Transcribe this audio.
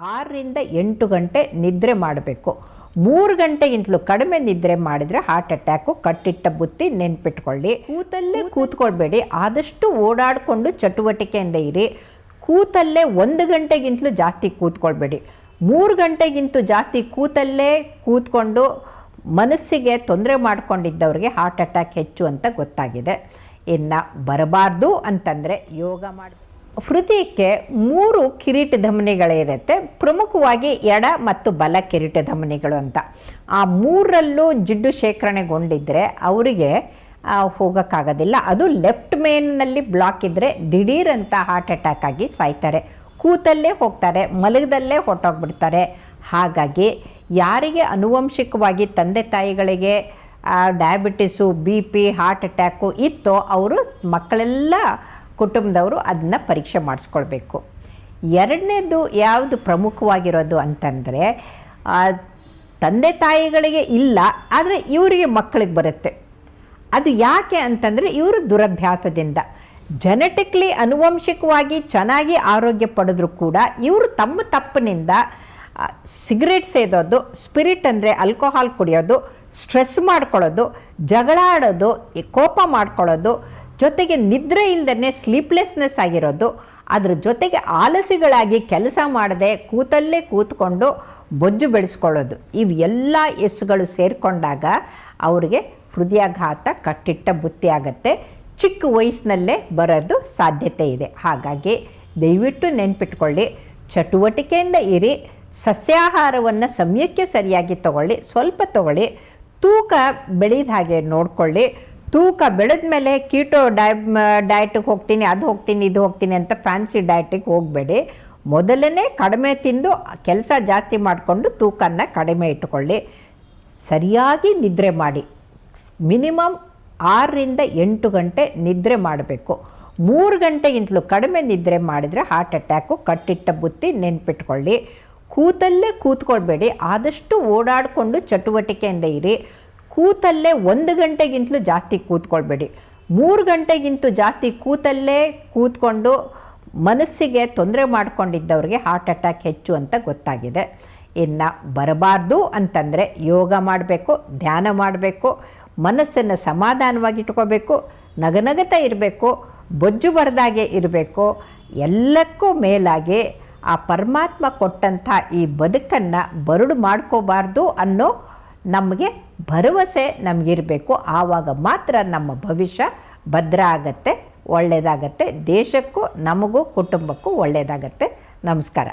6 ರಿಂದ 8 ಗಂಟೆ ನಿದ್ರೆ ಮಾಡಬೇಕು. 3 ಗಂಟೆಗಿಂತಲೂ ಕಡಿಮೆ ನಿದ್ರೆ ಮಾಡಿದರೆ ಹಾರ್ಟ್ ಅಟ್ಯಾಕು ಕಟ್ಟಿಟ್ಟ ಬುತ್ತಿ, ನೆನ್ಪಿಟ್ಕೊಳ್ಳಿ. ಕೂತಲ್ಲೇ ಕೂತ್ಕೊಳ್ಬೇಡಿ, ಆದಷ್ಟು ಓಡಾಡಿಕೊಂಡು ಚಟುವಟಿಕೆಯಿಂದ ಇರಿ. ಕೂತಲ್ಲೇ 1 ಗಂಟೆಗಿಂತಲೂ ಜಾಸ್ತಿ ಕೂತ್ಕೊಳ್ಬೇಡಿ. 3 ಗಂಟೆಗಿಂತೂ ಜಾಸ್ತಿ ಕೂತಲ್ಲೇ ಕೂತ್ಕೊಂಡು ಮನಸ್ಸಿಗೆ ತೊಂದರೆ ಮಾಡ್ಕೊಂಡಿದ್ದವ್ರಿಗೆ ಹಾರ್ಟ್ ಅಟ್ಯಾಕ್ ಹೆಚ್ಚು ಅಂತ ಗೊತ್ತಾಗಿದೆ. ಇನ್ನು ಬರಬಾರ್ದು ಅಂತಂದರೆ ಯೋಗ ಮಾಡಿ. ಹೃದಯಕ್ಕೆ 3 ಕಿರೀಟ ಧಮನಿಗಳಿರುತ್ತೆ, ಪ್ರಮುಖವಾಗಿ ಎಡ ಮತ್ತು ಬಲ ಕಿರೀಟ ಧಮನಿಗಳು ಅಂತ. ಆ 3ರಲ್ಲೂ ಜಿಡ್ಡು ಶೇಖರಣೆಗೊಂಡಿದ್ದರೆ ಅವರಿಗೆ ಹೋಗೋಕ್ಕಾಗೋದಿಲ್ಲ. ಅದು ಲೆಫ್ಟ್ ಮೇನ್ನಲ್ಲಿ ಬ್ಲಾಕ್ ಇದ್ದರೆ ದಿಢೀರಂತ ಹಾರ್ಟ್ ಅಟ್ಯಾಕ್ ಆಗಿ ಸಾಯ್ತಾರೆ. ಕೂತಲ್ಲೇ ಹೋಗ್ತಾರೆ, ಮಲಗದಲ್ಲೇ ಹೊರಟೋಗ್ಬಿಡ್ತಾರೆ. ಹಾಗಾಗಿ ಯಾರಿಗೆ ಆನುವಂಶಿಕವಾಗಿ ತಂದೆ ತಾಯಿಗಳಿಗೆ ಡಯಾಬಿಟಿಸು, BP, ಹಾರ್ಟ್ ಅಟ್ಯಾಕು ಇತ್ತೋ ಅವರು ಮಕ್ಕಳೆಲ್ಲ ಕುಟುಂಬದವರು ಅದನ್ನು ಪರೀಕ್ಷೆ ಮಾಡಿಸ್ಕೊಳ್ಬೇಕು. ಎರಡನೇದು ಯಾವುದು ಪ್ರಮುಖವಾಗಿರೋದು ಅಂತಂದರೆ, ತಂದೆ ತಾಯಿಗಳಿಗೆ ಇಲ್ಲ ಆದರೆ ಇವರಿಗೆ ಮಕ್ಕಳಿಗೆ ಬರುತ್ತೆ. ಅದು ಯಾಕೆ ಅಂತಂದರೆ ಇವರು ದುರಭ್ಯಾಸದಿಂದ ಜೆನೆಟಿಕ್ಲಿ ಆನುವಂಶಿಕವಾಗಿ ಚೆನ್ನಾಗಿ ಆರೋಗ್ಯ ಪಡೆದರೂ ಕೂಡ ಇವರು ತಮ್ಮ ತಪ್ಪಿನಿಂದ ಸಿಗರೇಟ್ ಸೇದೋದು, ಸ್ಪಿರಿಟ್ ಅಂದರೆ ಆಲ್ಕೋಹಾಲ್ ಕುಡಿಯೋದು, ಸ್ಟ್ರೆಸ್ ಮಾಡ್ಕೊಳ್ಳೋದು, ಜಗಳ ಆಡೋದು, ಕೋಪ ಮಾಡ್ಕೊಳ್ಳೋದು, ಜೊತೆಗೆ ನಿದ್ರೆ ಇಲ್ಲದೇ ಸ್ಲೀಪ್ಲೆಸ್ನೆಸ್ ಆಗಿರೋದು, ಅದ್ರ ಜೊತೆಗೆ ಆಲಸಿಗಳಾಗಿ ಕೆಲಸ ಮಾಡದೆ ಕೂತಲ್ಲೇ ಕೂತ್ಕೊಂಡು ಬೊಜ್ಜು ಬೆಳೆಸ್ಕೊಳ್ಳೋದು, ಇವೆಲ್ಲ ಎಸ್ಗಳು ಸೇರಿಕೊಂಡಾಗ ಅವರಿಗೆ ಹೃದಯಾಘಾತ ಕಟ್ಟಿಟ್ಟ ಬುತ್ತಿ ಆಗುತ್ತೆ. ಚಿಕ್ಕ ವಯಸ್ಸಿನಲ್ಲೇ ಬರೋದು ಸಾಧ್ಯತೆ ಇದೆ. ಹಾಗಾಗಿ ದಯವಿಟ್ಟು ನೆನ್ಪಿಟ್ಕೊಳ್ಳಿ, ಚಟುವಟಿಕೆಯಿಂದ ಇರಿ, ಸಸ್ಯಾಹಾರವನ್ನು ಸಮಯಕ್ಕೆ ಸರಿಯಾಗಿ ತಗೊಳ್ಳಿ, ಸ್ವಲ್ಪ ತಗೊಳ್ಳಿ, ತೂಕ ಬೆಳೆದ ಹಾಗೆ ನೋಡಿಕೊಳ್ಳಿ. ತೂಕ ಬೆಳೆದ ಮೇಲೆ ಕೀಟೋ ಡಯಟಿಗೆ ಹೋಗ್ತೀನಿ, ಅದು ಹೋಗ್ತೀನಿ, ಇದು ಹೋಗ್ತೀನಿ ಅಂತ ಫ್ಯಾನ್ಸಿ ಡಯಟಿಗೆ ಹೋಗಬೇಡಿ. ಮೊದಲನೇ ಕಡಿಮೆ ತಿಂದು ಕೆಲಸ ಜಾಸ್ತಿ ಮಾಡಿಕೊಂಡು ತೂಕನ ಕಡಿಮೆ ಇಟ್ಟುಕೊಳ್ಳಿ. ಸರಿಯಾಗಿ ನಿದ್ರೆ ಮಾಡಿ. ಮಿನಿಮಮ್ 6 ರಿಂದ 8 ಗಂಟೆ ನಿದ್ರೆ ಮಾಡಬೇಕು. 3 ಗಂಟೆಗಿಂತಲೂ ಕಡಿಮೆ ನಿದ್ರೆ ಮಾಡಿದರೆ ಹಾರ್ಟ್ ಅಟ್ಯಾಕು ಕಟ್ಟಿಟ್ಟ ಬುತ್ತಿ, ನೆನ್ಪಿಟ್ಕೊಳ್ಳಿ. ಕೂತಲ್ಲೇ ಕೂತ್ಕೊಳ್ಬೇಡಿ, ಆದಷ್ಟು ಓಡಾಡಿಕೊಂಡು ಚಟುವಟಿಕೆಯಿಂದ ಇರಿ. ಕೂತಲ್ಲೇ 1 ಗಂಟೆಗಿಂತಲೂ ಜಾಸ್ತಿ ಕೂತ್ಕೊಳ್ಬೇಡಿ. 3 ಗಂಟೆಗಿಂತೂ ಜಾಸ್ತಿ ಕೂತಲ್ಲೇ ಕೂತ್ಕೊಂಡು ಮನಸ್ಸಿಗೆ ತೊಂದರೆ ಮಾಡ್ಕೊಂಡಿದ್ದವ್ರಿಗೆ ಹಾರ್ಟ್ ಅಟ್ಯಾಕ್ ಹೆಚ್ಚು ಅಂತ ಗೊತ್ತಾಗಿದೆ. ಇನ್ನು ಬರಬಾರ್ದು ಅಂತಂದರೆ ಯೋಗ ಮಾಡಬೇಕು, ಧ್ಯಾನ ಮಾಡಬೇಕು, ಮನಸ್ಸನ್ನು ಸಮಾಧಾನವಾಗಿ ಇಟ್ಕೋಬೇಕು, ನಗನಗತ ಇರಬೇಕು, ಬೊಜ್ಜು ಬರದಾಗೆ ಇರಬೇಕು. ಎಲ್ಲಕ್ಕೂ ಮೇಲಾಗಿ ಆ ಪರಮಾತ್ಮ ಕೊಟ್ಟಂಥ ಈ ಬದುಕನ್ನು ಬರಡು ಮಾಡ್ಕೋಬಾರ್ದು ಅನ್ನೋ ನಮಗೆ ಭರವಸೆ ನಮಗಿರಬೇಕು. ಆವಾಗ ಮಾತ್ರ ನಮ್ಮ ಭವಿಷ್ಯ ಭದ್ರ ಆಗತ್ತೆ, ಒಳ್ಳೆಯದಾಗತ್ತೆ, ದೇಶಕ್ಕೂ ನಮಗೂ ಕುಟುಂಬಕ್ಕೂ ಒಳ್ಳೆಯದಾಗತ್ತೆ. ನಮಸ್ಕಾರ.